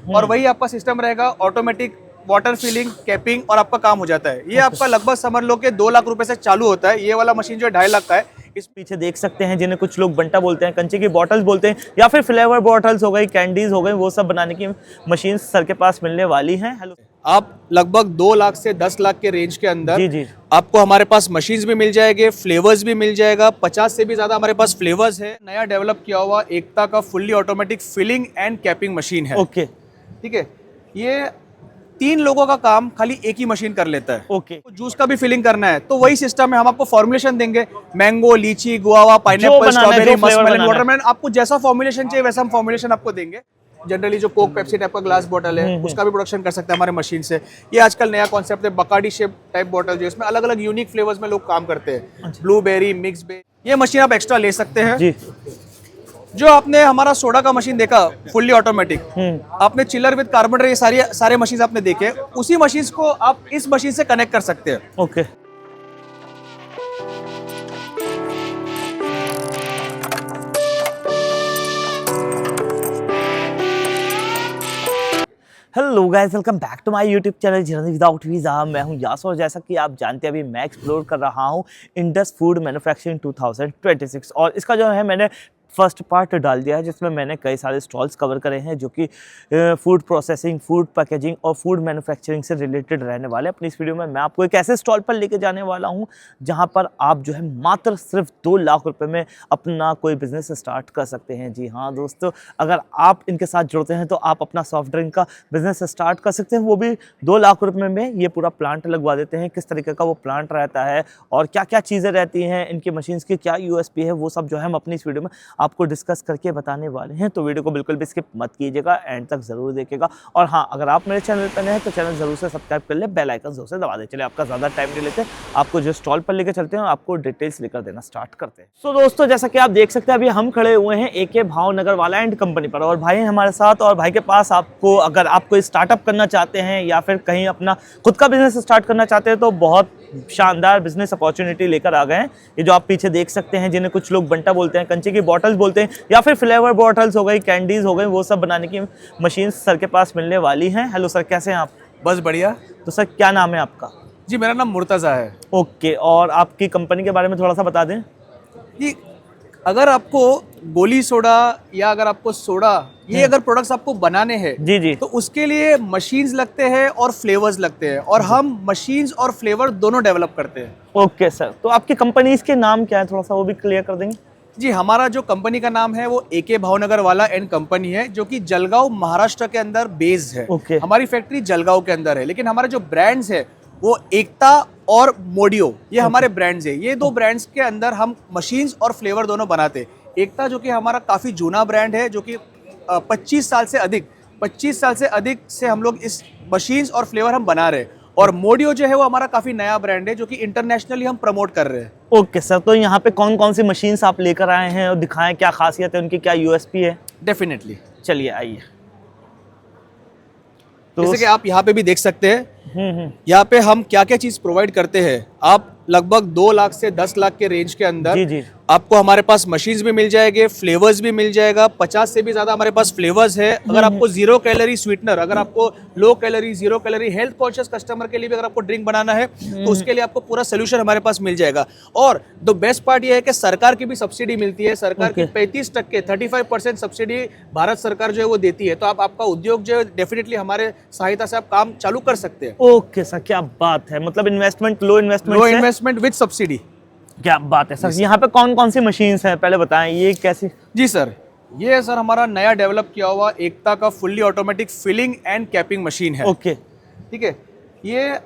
और वही आपका सिस्टम रहेगा ऑटोमेटिक वाटर फिलिंग, कैपिंग और आपका काम हो जाता है। ये आपका लगभग समझ लो कि 2 लाख रुपए से चालू होता है। ये वाला मशीन जो है 2.5 लाख का है। इस पीछे देख सकते हैं, जिन्हें कुछ लोग बंटा बोलते हैं, कंचे की बॉटल्स बोलते हैं, या फिर फ्लेवर बॉटल्स हो गई, कैंडीज हो गई, वो सब बनाने की मशीन सर के पास मिलने वाली हैं। हेलो, आप लगभग 2 लाख से 10 लाख के रेंज के अंदर जी जी आपको हमारे पास मशीन्स भी मिल जाएंगे, फ्लेवर्स भी मिल जाएगा। 50 से भी ज्यादा हमारे पास फ्लेवर्स है। नया डेवलप किया हुआ एकता का fully automatic filling and capping machine है। ओके ठीक है, ये 3 लोगों का काम खाली एक ही मशीन कर लेता है। ओके, जूस का भी फिलिंग करना है तो वही सिस्टम है। हम आपको फॉर्मुलेशन देंगे, मैंगो, लीची, guava, pineapple, strawberry, muskmelon, watermelon. आपको जैसा फॉर्मुलेशन चाहिए वैसा हम फॉर्मुलेशन आपको देंगे। जनरली जो कोक, पेप्सी टाइप का ग्लास बॉटल है उसका भी प्रोडक्शन कर सकते हैं हमारे मशीन से। ये आजकल नया कॉन्सेप्ट है बकाडी शेप टाइप बॉटल, जो इसमें अलग अलग यूनिक फ्लेवर्स में लोग काम करते हैं। ब्लूबेरी, मिक्स बेरी, ये मशीन आप एक्स्ट्रा ले सकते हैं जी। जो आपने हमारा सोडा का मशीन देखा फुल्ली ऑटोमेटिक, आपने चिलर विद कार्बोनेटर, ये सारे मशीन आपने देखे, उसी मशीन को आप इस मशीन से कनेक्ट कर सकते हैं। Okay, hello guys, welcome back to my YouTube channel journey without visa. मैं हूं यास और जैसा कि आप जानते हैं अभी मैं एक्सप्लोर कर रहा हूं इंडस फूड मैन्युफैक्चरिंग 2026 और इसका जो है मैंने फर्स्ट पार्ट डाल दिया है जिसमें मैंने कई सारे स्टॉल्स कवर करे हैं जो कि फूड प्रोसेसिंग, फूड पैकेजिंग और फूड मैन्युफैक्चरिंग से रिलेटेड रहने वाले। अपनी इस वीडियो में मैं आपको एक ऐसे स्टॉल पर लेके जाने वाला हूं जहां पर आप जो है मात्र सिर्फ 2 लाख रुपए में अपना कोई बिजनेस स्टार्ट कर सकते हैं। जी हाँ दोस्तों, अगर आप इनके साथ जुड़ते हैं तो आप अपना सॉफ्ट ड्रिंक का बिजनेस स्टार्ट कर सकते हैं, वो भी 2 लाख रुपए में। ये पूरा प्लांट लगवा देते हैं, किस तरीके का वो प्लांट रहता है और क्या क्या चीज़ें रहती हैं, इनकी मशीन्स की क्या यूएसपी है, वो सब जो है हम अपनी इस वीडियो में आपको डिस्कस करके बताने वाले हैं। तो वीडियो को बिल्कुल भी स्किप मत कीजिएगा, एंड तक जरूर देखिएगा। और हाँ, अगर आप मेरे चैनल पर नए हैं तो चैनल जरूर से सब्सक्राइब कर ले, बेल आइकन जरूर से दबा दे। चलिए आपका ज़्यादा टाइम नहीं लेते, आपको जो स्टॉल पर लेकर चलते हैं आपको डिटेल्स लेकर देना स्टार्ट करते हैं। सो दोस्तों, जैसा कि आप देख सकते हैं अभी हम खड़े हुए हैं एके भावनगर वाला एंड कंपनी पर, और भाई हमारे साथ, और भाई के पास आपको अगर आप कोई स्टार्टअप करना चाहते हैं या फिर कहीं अपना खुद का बिजनेस स्टार्ट करना चाहते हैं तो बहुत शानदार बिजनेस अपॉर्चुनिटी लेकर आ गए हैं। ये जो आप पीछे देख सकते हैं, जिन्हें कुछ लोग बंटा बोलते हैं, कंचे की बॉटल्स बोलते हैं, या फिर फ्लेवर बॉटल्स हो गई, कैंडीज हो गई, वो सब बनाने की मशीन सर के पास मिलने वाली हैं। हेलो सर, कैसे हैं आप? बस बढ़िया। तो सर क्या नाम है आपका? जी मेरा नाम मुर्तज़ा है। ओके, और आपकी कंपनी के बारे में थोड़ा सा बता दें। जी, अगर आपको गोली सोडा या अगर आपको सोडा, ये अगर प्रोडक्ट्स आपको बनाने हैं जी जी, तो उसके लिए मशीन्स लगते हैं और फ्लेवर्स लगते हैं, और हम मशीन्स और फ्लेवर दोनों डेवलप करते हैं। ओके सर, तो आपकी कंपनीज के नाम क्या है, थोड़ा सा वो भी क्लियर कर देंगे? जी, हमारा जो कंपनी का नाम है वो एके भावनगर वाला एंड कंपनी है, जो कि जलगांव महाराष्ट्र के अंदर बेस्ड है। ओके। हमारी फैक्ट्री जलगांव के अंदर है, लेकिन हमारे जो ब्रांड्स है वो एकता और मोडियो, ये हमारे ब्रांड्स है। ये 2 ब्रांड्स के अंदर हम मशीन्स और फ्लेवर दोनों बनाते हैं। एकता जो कि हमारा काफ़ी जूना ब्रांड है, जो कि 25 साल से अधिक से हम लोग इस मशीन्स और फ्लेवर हम बना रहे हैं। और मोडियो जो है वो हमारा काफ़ी नया ब्रांड है, जो कि इंटरनेशनली हम प्रमोट कर रहे हैं। ओके सर, तो यहाँ पे कौन कौन सी मशीन्स आप लेकर आए हैं और दिखाएं, क्या खासियत है उनकी, क्या यूएसपी है? डेफिनेटली, चलिए आइए। तो जैसे कि आप यहाँ पे भी देख सकते हैं, यहाँ पे हम क्या क्या चीज़ प्रोवाइड करते हैं। आप लगभग 2 लाख से 10 लाख के रेंज के अंदर जी जी, आपको हमारे पास मशीन्स भी मिल जाएंगे, फ्लेवर्स भी मिल जाएगा। 50 से भी ज्यादा हमारे पास फ्लेवर्स है। अगर आपको 0 कैलोरी स्वीटनर, अगर आपको low calorie, 0 calorie health conscious customer के लिए भी अगर आपको ड्रिंक बनाना है तो उसके लिए आपको पूरा सोल्यूशन हमारे पास मिल जाएगा। और द बेस्ट पार्ट ये है कि सरकार की भी सब्सिडी मिलती है। सरकार की 35% 35% सब्सिडी भारत सरकार जो है वो देती है। तो आप आपका उद्योग जो है डेफिनेटली हमारे सहायता से आप काम चालू कर सकते हैं। ओके सर, क्या बात है, मतलब investment low investment with subsidy. क्या बात है सर। यहाँ पे कौन कौन सी मशीन्स हैं पहले बताएं, ये कैसी? जी सर, ये है सर हमारा नया डेवलप किया हुआ एकता का fully automatic filling and capping machine है। ओके, ठीक है, ये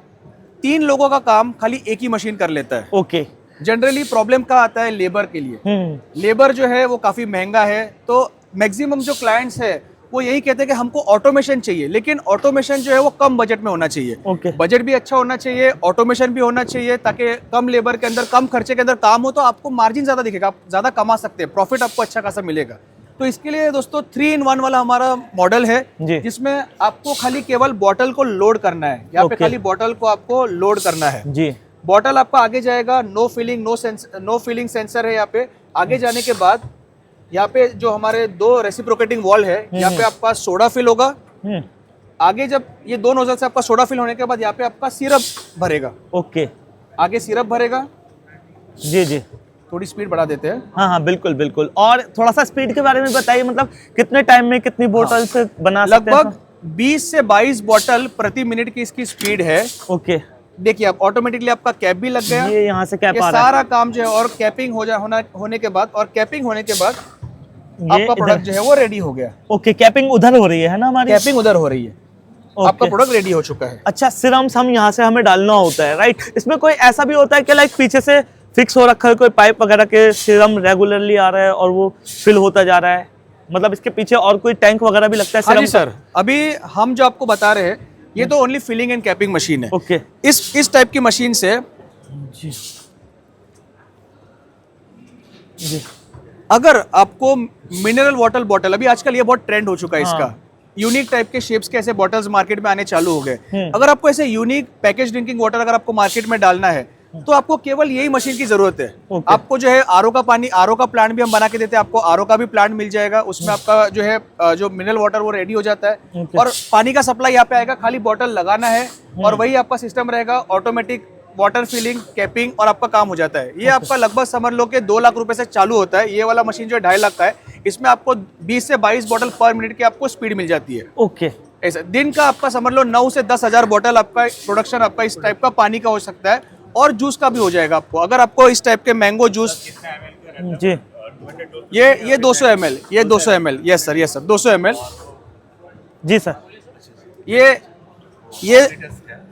3 लोगों का काम खाली एक ही मशीन कर लेता है। ओके। जनरली प्रॉब्लम क्या आता है लेबर के लिए, लेबर जो है वो काफी महंगा है। तो मैक्सिमम जो क्लाइंट्स है वो यही कहते हैं कि हमको ऑटोमेशन चाहिए, लेकिन ऑटोमेशन जो है वो कम बजट में होना चाहिए। ओके। बजट भी अच्छा होना चाहिए, ऑटोमेशन भी होना चाहिए, ताकि कम लेबर के अंदर, कम खर्चे के अंदर काम हो, तो आपको मार्जिन ज्यादा दिखेगा, आप ज्यादा कमा सकते हैं, प्रॉफिट आपको अच्छा खासा मिलेगा। तो इसके लिए दोस्तों 3-in-1 वाला हमारा मॉडल है, जिसमें आपको खाली केवल बॉटल को लोड करना है। यहाँ पे खाली बॉटल को आपको लोड करना है जी। बॉटल आपका आगे जाएगा, नो फिलिंग सेंसर है यहाँ पे। आगे जाने के बाद यहाँ पे जो हमारे 2 रेसिप्रोकेटिंग वॉल है, यहाँ पे आपका सोडा फिल होगा आगे जब ये दो नोजल से आपका सोडा फिल होने के बाद यहाँ पे आपका सिरप भरेगा, ओके, आगे सिरप भरेगा। जी जी, थोड़ी स्पीड बढ़ा देते हैं। हाँ हाँ बिल्कुल बिल्कुल। और थोड़ा सा स्पीड के बारे में बताइए, मतलब कितने टाइम में कितनी बोतल से बना सकते हैं? लगभग 20 से 22 बोतल प्रति मिनट की इसकी स्पीड है। ओके, देखिए आप ऑटोमेटिकली आपका कैप भी लग गया, ये यहाँ से कैप ये आ रहा है। सारा काम जो है, और कैपिंग होने के बाद, और कैपिंग होने के बाद ये आपका प्रोडक्ट जो है वो रेडी हो गया। ओके, कैपिंग उधर हो रही है ना हमारी? कैपिंग उधर हो रही है, आपका प्रोडक्ट रेडी हो चुका है। अच्छा, सिरम्स हम यहाँ से हमें डालना होता है, राइट? इसमें कोई ऐसा भी होता है कि लाइक पीछे से फिक्स हो रखा है कोई पाइप वगैरह के, सिरम रेगुलरली आ रहा है और वो फिल होता जा रहा है, मतलब इसके पीछे और कोई टैंक वगैरह भी लगता है हाँ सिरम जी सर, अभी हम जो आपको बता रहे हैं ये तो only filling and capping machine है। ओके, इस टाइप की मशीन से जी जी, अगर आपको मिनरल वाटर बॉटल, अभी आजकल ये बहुत ट्रेंड हो चुका है हाँ। इसका, यूनिक टाइप के शेप्स के ऐसे बॉटल्स मार्केट में आने चालू हो गए। हम्म। अगर आपको ऐसे यूनिक पैकेज ड्रिंकिंग वाटर अगर आपको मार्केट में डालना है तो आपको केवल यही मशीन की जरूरत है। ओके। आपको जो है आरओ का पानी, आरओ का प्लांट भी हम बना के देते हैं, आपको आरओ का भी प्लांट मिल जाएगा, उसमें आपका जो है जो मिनरल वाटर वो रेडी हो जाता है, ओके। और पानी का सप्लाई यहाँ पे आएगा, खाली बॉटल लगाना है और वही आपका सिस्टम रहेगा, ऑटोमेटिक वाटर फिलिंग, कैपिंग, और आपका काम हो जाता है। ये आपका लगभग समझ लो कि 2 लाख रुपए से चालू होता है। ये वाला मशीन जो है 2.5 लाख का है, इसमें आपको 20 से 22 बोतल पर मिनट की आपको स्पीड मिल जाती है। ओके, ऐसा दिन का आपका समझ लो 9 से 10 हजार बोतल आपका प्रोडक्शन आपका इस टाइप का पानी का हो सकता है, और जूस का भी हो जाएगा आपको। अगर आपको इस टाइप के मैंगो जूस, जी ये 200 ml, ये 200 ml, यस सर 200 ml, जी सर,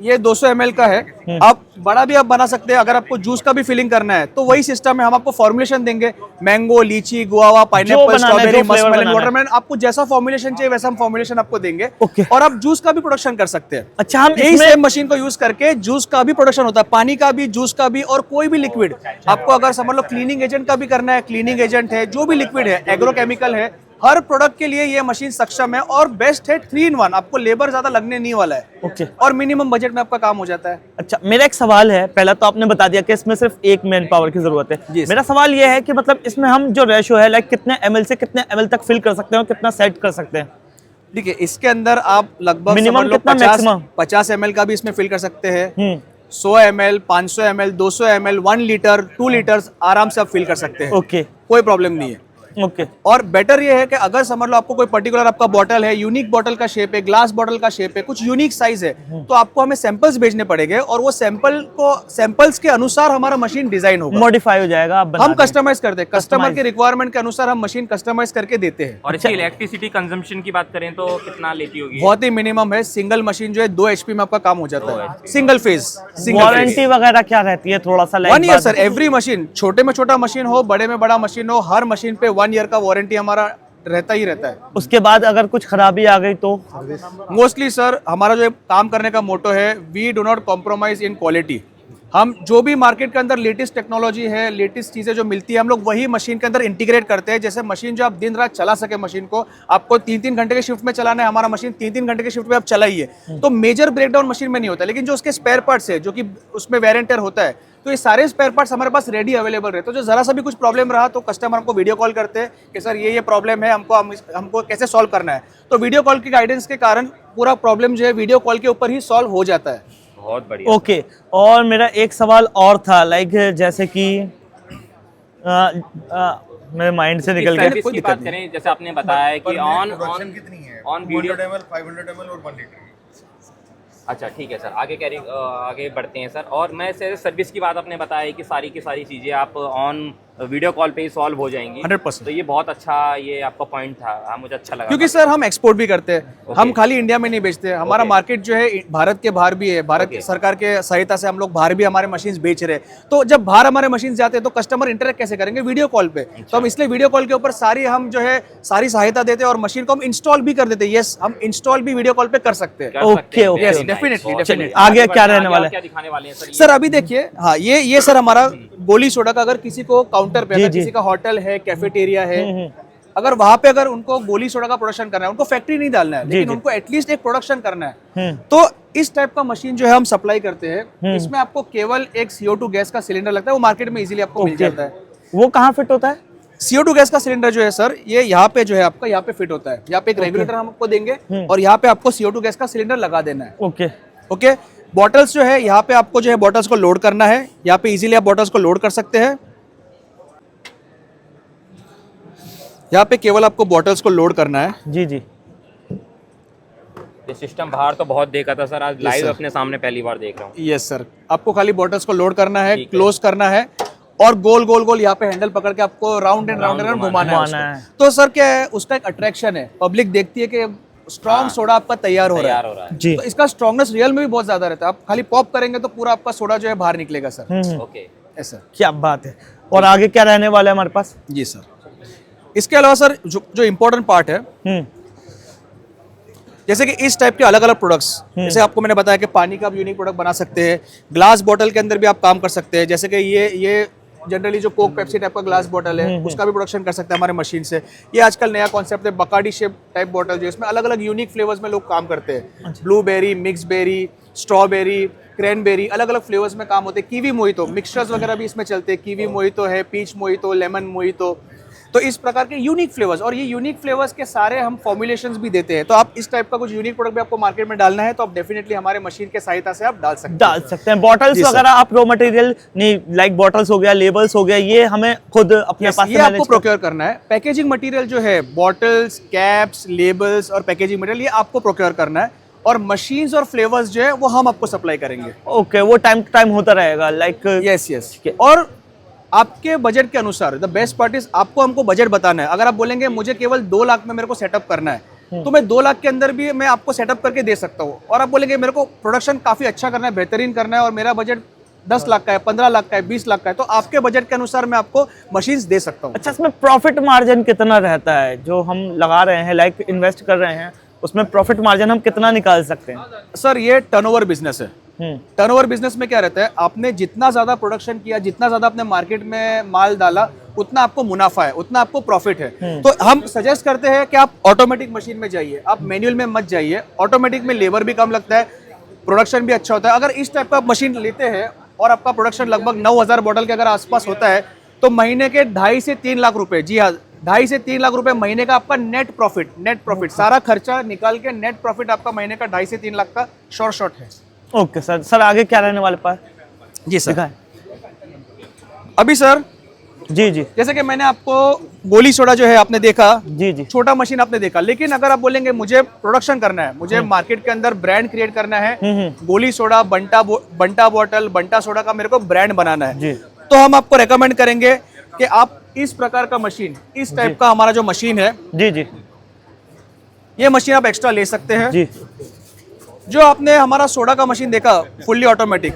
ये 200 ml का है। आप बड़ा भी आप बना सकते हैं। अगर आपको जूस का भी फिलिंग करना है तो वही सिस्टम है, हम आपको फॉर्मुलेशन देंगे, मैंगो, लीची, गुआवा, पाइनएप्पल, बनाना है, स्ट्रॉबेरी, जो फ्लेवर मस्कमेलन, बनाना है। वाटरमेलन, आपको जैसा फॉर्मुलेशन चाहिए वैसा हम फॉर्मुलेशन आपको देंगे, ओके। और आप जूस का भी प्रोडक्शन कर सकते हैं। अच्छा, हम यही इसमें सेम मशीन को यूज करके जूस का भी प्रोडक्शन होता है, पानी का भी, जूस का भी, और कोई भी लिक्विड आपको अगर समझ लो क्लीनिंग एजेंट का भी करना है, क्लीनिंग एजेंट है, जो भी लिक्विड है, एग्रोकेमिकल है, हर प्रोडक्ट के लिए ये मशीन सक्षम है। और बेस्ट है 3-in-1, आपको लेबर ज्यादा लगने नहीं वाला है, ओके। और मिनिमम बजट में आपका काम हो जाता है। अच्छा, मेरा एक सवाल है, पहला तो आपने बता दिया कि इसमें सिर्फ एक मैन पावर की जरूरत जी है। सर। मेरा सवाल ये है कि मतलब इसमें हम जो रेशो है लाइक कितने ml से कितने ml तक फिल कर सकते हैं और कितना सेट कर सकते हैं? देखिए इसके अंदर आप लगभग Minimum समझ लो कितना, maximum? 50 ml का भी इसमें फिल कर सकते हैं, 100 हम्म, ml, 500 ml, 200 ml, 1 litre, 2 litres आराम से आप फिल कर सकते हैं। ओके कोई प्रॉब्लम नहीं है। ओके, और बेटर ये है कि अगर समझ लो आपको कोई पर्टिकुलर आपका बॉटल है, यूनिक बॉटल का शेप है, ग्लास बॉटल का शेप है, कुछ यूनिक साइज है, तो आपको हमें सैंपल्स भेजने पड़ेंगे, और वो सैंपल्स के अनुसार हमारा मशीन डिजाइन होगा, मॉडिफाई हो जाएगा, आप बना हम देंगे। कस्टमाइज करते हैं, कस्टमर Customize। के रिक्वायरमेंट के अनुसार हम मशीन कस्टमाइज करके देते हैं। और इसकी इलेक्ट्रिसिटी कंजम्पशन की बात करें तो कितना लेती होगी? बहुत ही मिनिमम है, सिंगल मशीन जो है 2 HP में आपका काम हो जाता है, सिंगल फेज। वारंटी वगैरह क्या रहती है, थोड़ा सा 1 ईयर सर, एवरी मशीन, छोटे में छोटा मशीन हो, बड़े में बड़ा मशीन हो, हर मशीन पे 1 ईयर का वारंटी हमारा रहता ही रहता है। उसके बाद अगर कुछ खराबी आ गई तो? मोस्टली सर हमारा जो काम करने का मोटो है, we do not compromise in quality. हम जो भी मार्केट के अंदर लेटेस्ट टेक्नोलॉजी है, लेटेस्ट चीज़ें जो मिलती है, हम लोग वही मशीन के अंदर इंटीग्रेट करते हैं। जैसे मशीन जो आप दिन रात चला सके, मशीन को आपको 3-3 घंटे के शिफ्ट में चलाना है, हमारा मशीन 3-3 घंटे के शिफ्ट में आप चलाइए, तो मेजर ब्रेकडाउन मशीन में नहीं होता। लेकिन जो उसके स्पेयर पार्ट्स है, जो कि उसमें वेर एंड टेयर होता है, तो ये सारे स्पेयर पार्ट्स हमारे पास रेडी अवेलेबल रहते हैं। तो जो जरा सा भी कुछ प्रॉब्लम रहा तो कस्टमर हमको वीडियो कॉल करते हैं कि सर ये प्रॉब्लम है, हमको कैसे सॉल्व करना है। तो वीडियो कॉल की गाइडेंस के कारण पूरा प्रॉब्लम जो है वीडियो कॉल के ऊपर ही सॉल्व हो जाता है। बहुत बढ़िया। ओके, और मेरा एक सवाल और था, लाइक जैसे कि मेरे माइंड से निकल गया। सर्विस कोई की दिक्कत बात नहीं। करें, जैसे आपने बताया कि ऑन कितनी है? On video. 200 ml, 500 ml और 1 लीटर। अच्छा ठीक है सर, आगे बढ़ते हैं सर। और मैं सर सर्विस की बात आपने बताया कि सारी की सारी चीज़ें आप ऑन वीडियो कॉल पे ही सॉल्व हो जाएंगी। 100%। तो ये बहुत अच्छा, ये आपका पॉइंट था, हाँ मुझे अच्छा लगा। क्योंकि सर हम एक्सपोर्ट भी करते हैं, हम खाली इंडिया में नहीं बेचते। हमारा Okay। मार्केट जो है भारत के बाहर भी है, भारत Okay। सरकार के सहायता से हम लोग बाहर भी हमारे मशीन्स बेच रहे हैं। तो जब बाहर हमारे मशीन्स जाते हैं तो कस्टमर इंटरेक्ट कैसे करेंगे? वीडियो कॉल पे। तो हम इसलिए वीडियो कॉल के ऊपर हम जो है सारी सहायता देते हैं, और मशीन को हम इंस्टॉल भी कर देते हैं। यस, हम इंस्टॉल भी वीडियो कॉल पे कर सकते हैं। Okay, okay. Yes, definitely, definitely। आगे क्या रहने वाला है? क्या दिखाने वाले हैं सर? सर अभी देखिए, हाँ ये सर हमारा गोली सोडा का, अगर किसी को काउंटर पे, जी, अगर जी। किसी का होटल है, कैफेटेरिया है, अगर वहां पे अगर उनको गोली सोडा का प्रोडक्शन करना है, उनको फैक्ट्री नहीं डालना है, लेकिन जी। उनको एटलीस्ट एक प्रोडक्शन करना है, तो इस टाइप का मशीन जो है हम सप्लाई करते हैं। इसमें आपको केवल एक CO2 गैस का सिलेंडर लगता है, वो मार्केट में इजीली आपको मिल ओके। जाता है। वो कहाँ फिट होता है? CO2 गैस का सिलेंडर जो है सर, ये यहाँ पे जो है आपका यहाँ पे फिट होता है। यहाँ पे एक रेगुलेटर हम आपको देंगे और यहाँ पे आपको CO2 गैस का सिलेंडर लगा देना है। ओके ओके, बॉटल्स जो है यहाँ पे आपको जो है बॉटल्स को लोड करना है। यहाँ पे इजीली आप बॉटल्स को लोड कर सकते हैं। यहाँ पे केवल आपको बॉटल्स को लोड करना है। जी जी। ये सिस्टम बाहर तो बहुत देखा था सर, आज Yes, लाइव sir. अपने सामने पहली बार देख रहा हूँ। यस सर, आपको खाली बॉटल्स को लोड करना है, ठीक है। क्लोज करना है और गोल गोल गोल यहाँ पे हैंडल पकड़ के आपको राउंड एंड राउंड Round घुमाना है घुमाना है। उसको। तो सर क्या है, उसका एक अट्रैक्शन है, पब्लिक देखती है कि स्ट्रॉन्ग सोडा आपका तैयार हो रहा तैयार है। हो रहा है। जी। तो इसका स्ट्रॉन्गनेस रियल में भी बहुत ज्यादा रहता है। आप खाली पॉप करेंगे तो पूरा आपका सोडा जो है बाहर निकलेगा सर। ओके। Yes sir. क्या बात है। और आगे क्या रहने वाला है हमारे पास? जी सर, इसके अलावा सर जो इम्पोर्टेंट पार्ट है, जैसे कि इस टाइप के अलग अलग प्रोडक्ट्स, जैसे आपको मैंने बताया कि पानी का आप यूनिक प्रोडक्ट बना सकते हैं, ग्लास बॉटल के अंदर भी आप काम कर सकते हैं। जैसे कि ये जनरली जो कोक पेप्सी टाइप का ग्लास बॉटल है, उसका भी प्रोडक्शन कर सकते हैं हमारे मशीन से। ये आजकल नया कॉन्सेप्ट है बकाडी शेप टाइप बॉटल, जो इसमें अलग अलग यूनिक फ्लेवर्स में लोग काम करते हैं। Blueberry, mix berry, strawberry, cranberry, अलग अलग फ्लेवर्स में काम होते हैं। कीवी मोहितो मिक्सचर्स वगैरह भी इसमें चलते हैं। कीवी मोहितो है, पीच मोहितो, लेमन मोहितो, तो इस प्रकार के यूनिक फ्लेवर्स, और ये यूनिक फ्लेवर्स के सारे हम फॉर्मुलेशंस भी देते हैं। तो आप इस टाइप का कुछ यूनिक प्रोडक्ट भी आपको मार्केट में डालना है तो आप डेफिनेटली हमारे मशीन के सहायता से आप डाल सकते हैं। बॉटल्स जी, सर। वगैरह आप रॉ मटेरियल नहीं, लाइक बॉटल्स हो गया, लेबल्स हो गया, ये हमें खुद अपने पास से ये आपको मैनेज प्रोक्योर करना है। पैकेजिंग मटेरियल जो है, बॉटल्स, कैप्स, लेबल्स और पैकेजिंग मटेरियल, ये आपको प्रोक्योर करना है। और मशीन्स और फ्लेवर्स जो है वो हम आपको सप्लाई करेंगे। ओके, वो टाइम टू टाइम होता रहेगा, लाइक यस यस। और आपके बजट के अनुसार, द बेस्ट पार्ट इज आपको हमको बजट बताना है। अगर आप बोलेंगे मुझे केवल 2 लाख में मेरे को सेटअप करना है, तो मैं 2 लाख के अंदर भी मैं आपको सेटअप करके दे सकता हूँ। और आप बोलेंगे मेरे को प्रोडक्शन काफी अच्छा करना है, बेहतरीन करना है और मेरा बजट 10 लाख का है, 15 लाख का है, 20 लाख का है, तो आपके बजट के अनुसार मैं आपको मशीन्स दे सकता हूँ। अच्छा, इसमें प्रॉफिट मार्जिन कितना रहता है जो हम लगा रहे हैं, लाइक इन्वेस्ट कर रहे हैं, उसमें प्रॉफिट मार्जिन हम कितना निकाल सकते हैं? सर ये टर्नओवर बिजनेस है। टर्नओवर बिजनेस में क्या रहता है, आपने जितना ज्यादा प्रोडक्शन किया, जितना ज्यादा आपने मार्केट में माल डाला, उतना आपको मुनाफा है, उतना आपको प्रॉफिट है। तो हम सजेस्ट करते हैं कि आप ऑटोमेटिक मशीन में जाइए, आप मैनुअल में मत जाइए। ऑटोमेटिक में लेबर भी कम लगता है, प्रोडक्शन भी अच्छा होता है। अगर इस टाइप का आप मशीन लेते हैं और आपका प्रोडक्शन लगभग 9,000 बॉटल के अगर आसपास होता है, तो महीने के 2.5 से 3 लाख रुपए, जी हाँ 2.5 से 3 लाख रुपए महीने का आपका नेट प्रॉफिट सारा खर्चा निकाल के नेट प्रॉफिट आपका महीने का 2.5 से 3 लाख का शॉर्ट है। Okay sir. सर आगे क्या रहने वाले पास? जी सर। दिखाएं। अभी सर जी जी जैसे कि मैंने आपको गोली सोडा जो है आपने देखा, जी जी। छोटा मशीन आपने देखा, लेकिन अगर आप बोलेंगे मुझे प्रोडक्शन करना है, मुझे मार्केट के अंदर ब्रांड क्रिएट करना है, गोली सोडा, बंटा बॉटल, बंटा सोडा का मेरे को ब्रांड बनाना है, जी। तो हम आपको रेकमेंड करेंगे कि आप इस प्रकार का मशीन, इस टाइप का हमारा जो मशीन है, जी जी ये मशीन आप एक्स्ट्रा ले सकते हैं। जी। जो आपने हमारा सोडा का मशीन देखा फुल्ली ऑटोमेटिक,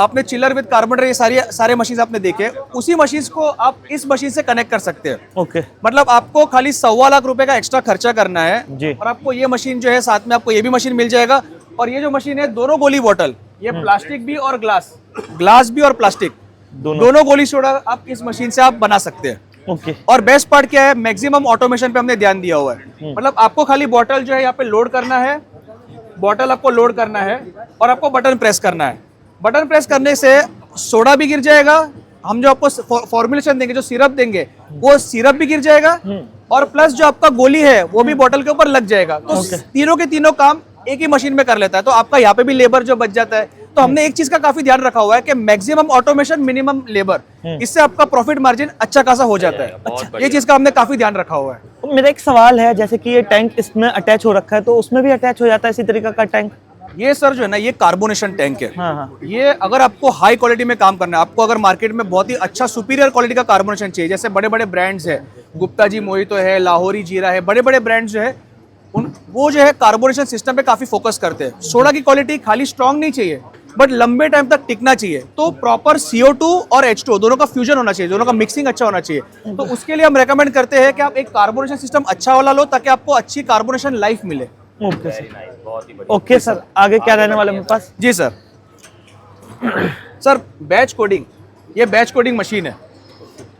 आपने चिलर विद कार्बोनेटर, ये सारे मशीन आपने देखे, उसी मशीन को आप इस मशीन से कनेक्ट कर सकते हैं। ओके। मतलब आपको खाली 1.25 लाख रुपए का एक्स्ट्रा खर्चा करना है जी। और आपको ये मशीन जो है साथ में आपको ये भी मशीन मिल जाएगा। और ये जो मशीन है, दोनों गोली बॉटल, ये प्लास्टिक भी और ग्लास भी और प्लास्टिक दोनों गोली सोडा आप इस मशीन से आप बना सकते हैं। ओके। और बेस्ट पार्ट क्या है, मैक्सिमम ऑटोमेशन पे हमने ध्यान दिया हुआ है। मतलब आपको खाली बॉटल जो है यहाँ पे लोड करना है, बॉटल आपको लोड करना है और आपको बटन प्रेस करना है। बटन प्रेस करने से सोडा भी गिर जाएगा, हम जो आपको फॉर्मुलेशन देंगे, जो सिरप देंगे, वो सिरप भी गिर जाएगा और प्लस जो आपका गोली है वो भी बॉटल के ऊपर लग जाएगा। तो तीनों के तीनों काम एक ही मशीन में कर लेता है। तो आपका यहाँ पे भी लेबर जो बच जाता है। तो हमने एक चीज का काफी ध्यान रखा हुआ है कि मैक्सिमम ऑटोमेशन, मिनिमम लेबर, इससे आपका प्रॉफिट मार्जिन अच्छा खासा हो जाता है। बहुत ये चीज का हमने काफी ध्यान रखा हुआ है। तो मेरा एक सवाल है, जैसे कि ये टैंक इसमें अटैच हो रखा है, तो उसमें भी अटैच हो जाता है इसी तरीके का टैंक? ये सर जो है ना, ये कार्बोनेशन टैंक है। हाँ हाँ। ये अगर आपको हाई क्वालिटी में काम करना है, आपको अगर मार्केट में बहुत ही अच्छा सुपीरियर क्वालिटी का कार्बोनेशन चाहिए, जैसे बड़े बड़े ब्रांड्स है, गुप्ता जी मोहितो है, लाहौरी जीरा है, बड़े बड़े ब्रांड्स जो है, वो जो है कार्बोनेशन सिस्टम पे काफी फोकस करते हैं। सोडा की क्वालिटी खाली स्ट्रांग नहीं चाहिए, बट लंबे टाइम तक टिकना चाहिए। तो प्रॉपर CO2 और H2 दोनों का फ्यूजन होना चाहिए, दोनों का मिक्सिंग अच्छा होना चाहिए। तो उसके लिए हम रेकमेंड करते हैं कि आप एक कार्बोनेशन सिस्टम अच्छा वाला लो, ताकि आपको अच्छी कार्बोनेशन लाइफ मिले। Okay sir. बहुत ही बढ़िया। ओके सर, आगे क्या रहने वाला है मेरे पास? जी सर। सर बैच कोडिंग, ये बैच कोडिंग मशीन है।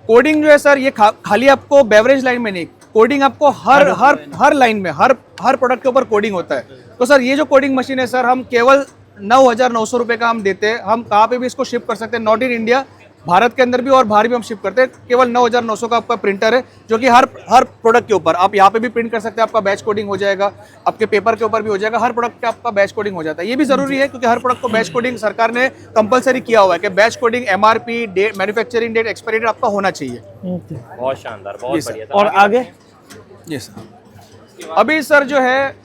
कोडिंग जो है सर, ये खाली आपको बेवरेज लाइन में नहीं, कोडिंग आपको हर लाइन में, हर प्रोडक्ट के ऊपर कोडिंग होता है। तो सर ये जो कोडिंग मशीन है सर, हम केवल 9,900 रुपए का हम देते हैं। हम कहाँ पे भी इसको शिप कर सकते हैं, नॉट इन इंडिया, भारत के अंदर भी और बाहर भी हम शिप करते हैं। केवल 9,900 का आपका प्रिंटर है, जो कि हर प्रोडक्ट के ऊपर आप यहाँ पे भी प्रिंट कर सकते हैं, आपका बैच कोडिंग हो जाएगा, आपके पेपर के ऊपर भी हो जाएगा, हर प्रोडक्ट का आपका बैच कोडिंग हो जाता है। ये भी जरूरी है क्योंकि हर प्रोडक्ट को बैच कोडिंग सरकार ने कंपलसरी किया हुआ है कि batch coding, MRP date, manufacturing date, expiry date आपका होना चाहिए। बहुत शानदार, बहुत बढ़िया सर। और आगे जी सर, अभी सर जो है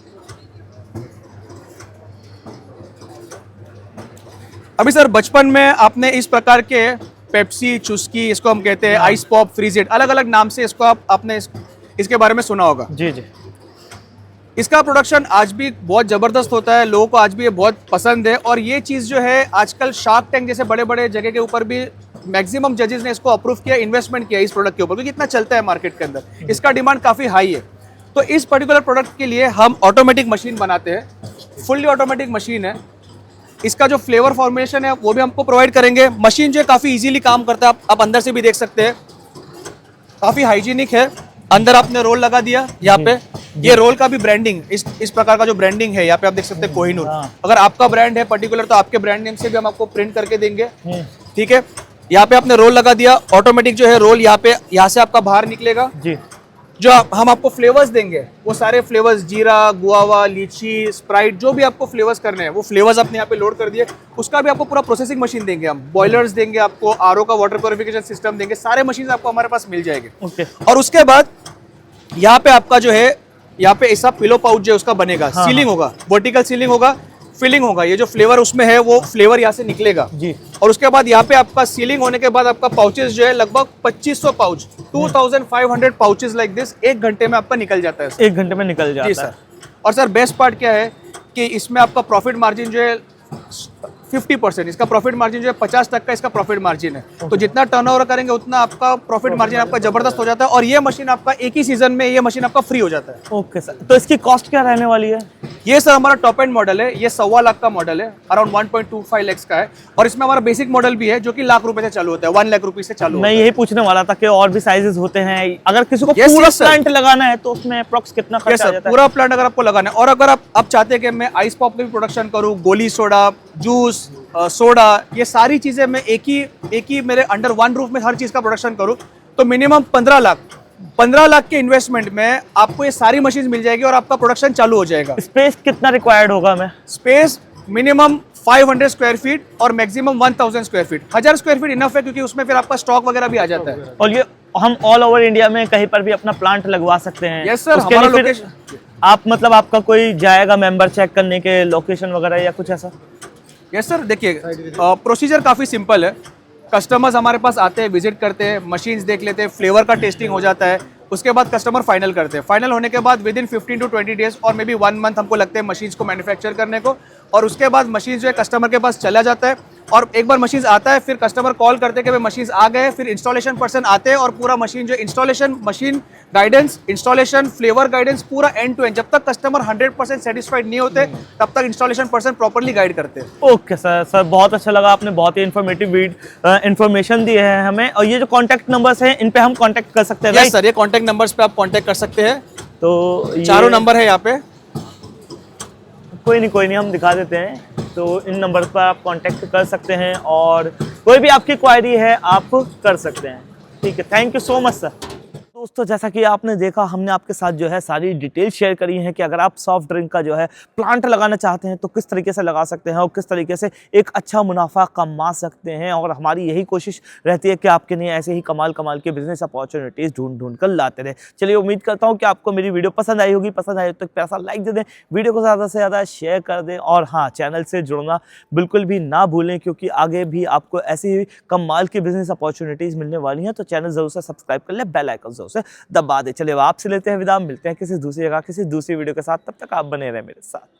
अभी सर बचपन में आपने इस प्रकार के पेप्सी, चुस्की, इसको हम कहते हैं आइस पॉप, फ्रीजेट, अलग अलग नाम से इसको आपने इसके बारे में सुना होगा। जी जी। इसका प्रोडक्शन आज भी बहुत ज़बरदस्त होता है, लोगों को आज भी ये बहुत पसंद है। और ये चीज़ जो है आजकल शार्क टैंक जैसे बड़े बड़े जगह के ऊपर भी मैक्सिमम जजेस ने इसको अप्रूव किया, इन्वेस्टमेंट किया इस प्रोडक्ट के ऊपर, क्योंकि इतना चलता है मार्केट के अंदर, इसका डिमांड काफ़ी हाई है। तो इस पर्टिकुलर प्रोडक्ट के लिए हम ऑटोमेटिक मशीन बनाते हैं, फुल्ली ऑटोमेटिक मशीन है। इसका जो फ्लेवर फॉर्मुलेशन है वो भी हमको प्रोवाइड करेंगे। मशीन जो है काफ़ी इजीली काम करता है, आप अंदर से भी देख सकते हैं, काफ़ी हाइजीनिक है। अंदर आपने रोल लगा दिया, यहाँ पे ये रोल का भी ब्रांडिंग, इस प्रकार का जो ब्रांडिंग है यहाँ पे आप देख सकते हैं कोहिनूर। अगर आपका ब्रांड है पर्टिकुलर तो आपके ब्रांड नेम से भी हम आपको प्रिंट करके देंगे। ठीक है, यहाँ पे आपने रोल लगा दिया, ऑटोमेटिक जो है रोल यहाँ से आपका बाहर निकलेगा जी। जो हम आपको फ्लेवर्स देंगे वो सारे फ्लेवर्स, जीरा, गुआवा, लीची, स्प्राइट, जो भी आपको फ्लेवर्स करने हैं वो फ्लेवर्स अपने यहाँ पे लोड कर दिए। उसका भी आपको पूरा प्रोसेसिंग मशीन देंगे हम, बॉयलर्स देंगे आपको, RO का वाटर प्योरिफिकेशन सिस्टम देंगे, सारे मशीन आपको हमारे पास मिल जाएंगे। ओके। और उसके बाद यहाँ पे आपका जो है यहाँ पे ऐसा पिलो पाउच जो है उसका बनेगा, सीलिंग होगा, वर्टिकल सीलिंग होगा, फिलिंग होगा, ये जो फ्लेवर उसमें है वो फ्लेवर यहाँ से निकलेगा जी। और उसके बाद यहाँ पे आपका सीलिंग होने के बाद आपका पाउचेस जो है लगभग 2500 पाउच, 2500 पाउचेस लाइक दिस 1 घंटे में आपका निकल जाता है। 1 घंटे में निकल जाता है। जी सर। और सर बेस्ट पार्ट क्या है कि इसमें आपका प्रॉफिट मार्जिन जो है 50%, इसका प्रॉफिट मार्जिन जो है 50% का इसका प्रॉफिट मार्जिन है। तो जितना टर्नओवर करेंगे उतना आपका प्रॉफिट मार्जिन आपका जबरदस्त हो जाता है। और ये मशीन आपका एक ही सीजन में ये मशीन आपका फ्री हो जाता है। ओके सर, तो इसकी कॉस्ट क्या रहने वाली है? ये सर हमारा टॉप एंड मॉडल है, ये 1.25 लाख का मॉडल है, अराउंड 1.25 लाख का है। और इसमें हमारा बेसिक मॉडल भी है जो कि लाख रुपए से चालू होता है, 1 लाख रुपए से चालू मैं होता यही पूछने वाला था कि और भी साइजेस होते हैं, अगर किसी को Yes, पूरा yes, sir. प्लांट लगाना है तो उसमें अप्रॉक्स कितना है। खर्चा आ सर जाता है? पूरा प्लांट अगर आपको लगाना है और अगर आप चाहते हैं कि मैं आइस पॉप का भी प्रोडक्शन करूं, गोली सोडा, जूस, सोडा, ये सारी चीजें मैं एक ही मेरे अंडर वन रूफ में हर चीज का प्रोडक्शन करूं, तो मिनिमम 15 लाख के इन्वेस्टमेंट में आपको ये सारी मशीन मिल जाएगी और आपका प्रोडक्शन चालू हो जाएगा। स्पेस कितना रिक्वायर्ड होगा? मैं स्पेस मिनिमम 500 स्क्वायर फीट और maximum 1000 square feet. 1000 square feet enough है क्योंकि उसमें फिर आपका स्टॉक वगैरह भी आ जाता है। और ये हम ऑल ओवर इंडिया में कहीं पर भी अपना प्लांट लगवा सकते हैं? Yes, sir, उसके हमारा लिए फिर location- आप मतलब आपका कोई जाएगा मेंबर चेक करने के लोकेशन वगैरह या कुछ ऐसा? यस सर, देखिए प्रोसीजर काफ़ी सिंपल है। कस्टमर्स हमारे पास आते हैं, विजिट करते हैं, मशीन्स देख लेते हैं, फ्लेवर का टेस्टिंग हो जाता है, उसके बाद कस्टमर फाइनल करते हैं। फाइनल होने के बाद विदिन 15 to 20 डेज और मे बी 1 मंथ हमको लगते हैं मशीन्स को मैन्युफैक्चर करने को। और उसके बाद मशीन जो है कस्टमर के पास चला जाता है और एक बार मशीन आता है फिर कस्टमर कॉल करते हैं कि भाई मशीन आ गए, फिर इंस्टॉलेशन पर्सन आते हैं और पूरा मशीन जो installation, machine guidance, installation, flavour guidance, पूरा एंड टू एंड, जब तक कस्टमर 100% सेटिस्फाइड नहीं होते तब तक इंस्टॉलेशन पर्सन प्रॉपर्ली गाइड करते हैं। ओके सर, बहुत अच्छा लगा, आपने बहुत ही इन्फॉर्मेटिव इन्फॉर्मेशन दी है हमें। और ये जो कॉन्टैक्ट नंबर्स हैं इन पे हम कॉन्टैक्ट कर सकते हैं? यस सर, ये कॉन्टैक्ट नंबर्स पे आप कॉन्टैक्ट कर सकते हैं। तो चारों नंबर है यहाँ पे। कोई नहीं हम दिखा देते हैं। तो इन नंबर पर आप कांटेक्ट कर सकते हैं और कोई भी आपकी क्वायरी है आप कर सकते हैं। ठीक है, thank you so much sir. दोस्तों, जैसा कि आपने देखा, हमने आपके साथ जो है सारी डिटेल शेयर करी है कि अगर आप सॉफ्ट ड्रिंक का जो है प्लांट लगाना चाहते हैं तो किस तरीके से लगा सकते हैं और किस तरीके से एक अच्छा मुनाफा कमा सकते हैं। और हमारी यही कोशिश रहती है कि आपके लिए ऐसे ही कमाल के बिजनेस अपॉर्चुनिटीज़ ढूंढ कर लाते रहे। चलिए, उम्मीद करता हूँ कि आपको मेरी वीडियो पसंद आई होगी। पसंद आई तो एक प्यारा लाइक दे दें, वीडियो को ज़्यादा से ज़्यादा शेयर कर दें और हाँ, चैनल से जुड़ना बिल्कुल भी ना भूलें क्योंकि आगे भी आपको ऐसी ही कमाल की बिजनेस अपॉर्चुनिटीज़ मिलने वाली हैं। तो चैनल ज़रूर से सब्सक्राइब कर लें, बेल आइकन ज़रूर से दबा दें। चलिए, आपसे लेते हैं विदा, मिलते हैं किसी दूसरी जगह किसी दूसरी वीडियो के साथ। तब तक आप बने रहें मेरे साथ।